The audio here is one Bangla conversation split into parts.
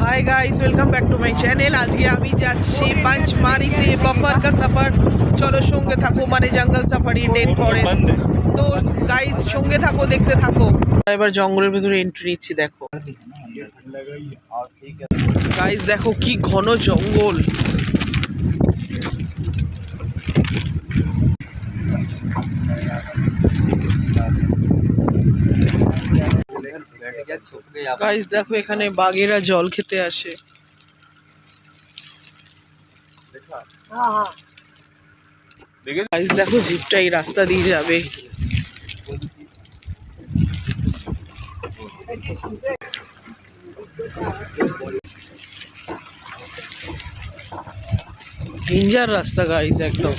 Hi guys, welcome back to my channel. आज के আমি যাচ্ছি পাঁচমারিতে বাফার का सफर। চলো সঙ্গে থাকো, মানে জঙ্গল সাফারি ডেন ফরেস্ট। তো গাইস সঙ্গে থাকো, দেখতে থাকো। এবার জঙ্গলের ভিতরে এন্ট্রি নিচ্ছি। দেখো গাইস, দেখো কি ঘন জঙ্গল। গাইস দেখো, এখানে বাঘেরা জল খেতে আসে। গাইস দেখো, জিপটা এই রাস্তা দিয়ে যাবে। ডেঞ্জার রাস্তা গাইস একদম।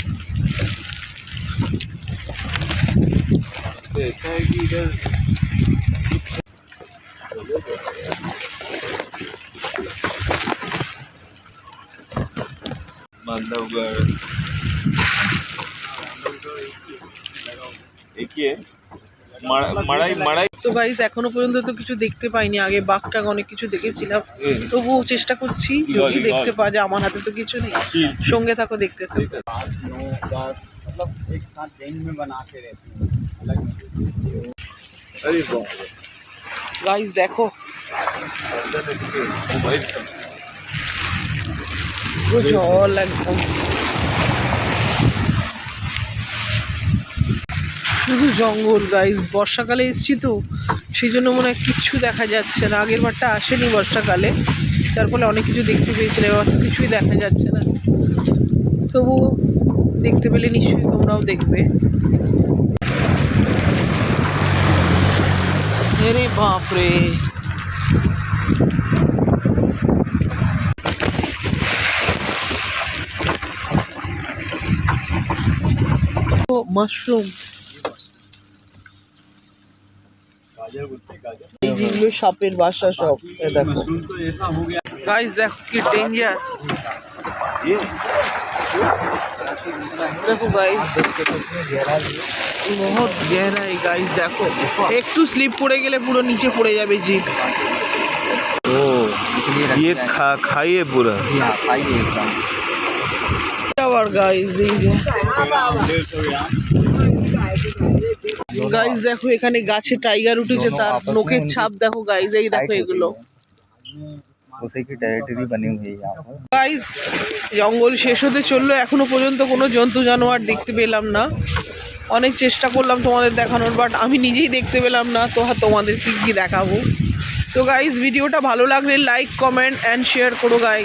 তো গাইস এখনো পর্যন্ত তো কিছু দেখতে পাইনি। আগে বাঘটাক অনেক কিছু দেখেছিলাম, তবুও চেষ্টা করছি যদি দেখতে পাওয়া যায়। আমার হাতে তো কিছু নেই, সঙ্গে থাকো, দেখতে থাকো। গাইস দেখো জল একদম, শুধু জঙ্গল গাইস। বর্ষাকালে এসছি তো, সেই জন্য মনে হয় কিচ্ছু দেখা যাচ্ছে না। আগের বারটা আসেনি বর্ষাকালে, তার ফলে অনেক কিছু দেখতে পেয়েছিলাম। এবার তো কিছুই দেখা যাচ্ছে না, তবু দেখতে পেলে নিশ্চয়ই তোমরাও দেখবে। আরে বাপরে, মাশরুম, এই যেগুলো সাপের বাসা সব। দেখো গাইস, দেখো কি ডেঞ্জার। দেখো গাইস, বহুত গহরাই গাইস। দেখো একটু স্লিপ পড়ে গেলে পুরো নিচে পড়ে যাবে জিপ। ये खाइए पूरा আবার গাইস এই যে গাইস দেখো, এখানে গাছে টাইগার উঠেছে, তার নখের ছাপ দেখো গাইস। এই দেখো এগুলো उसी की टेरिटरी बनी हुई है यहाँ पर। গাইস জঙ্গল শেষ হতে চললো, এখনো পর্যন্ত কোনো জন্তু জানোয়ার দেখতে পেলাম না। অনেক চেষ্টা করলাম তোমাদের দেখানোর, বাট আমি নিজেই দেখতে পেলাম না। তো তোমাদের কি দেখাবো। সো গাইস, ভিডিওটা ভালো লাগলে লাইক, কমেন্ট অ্যান্ড শেয়ার করো গাইস।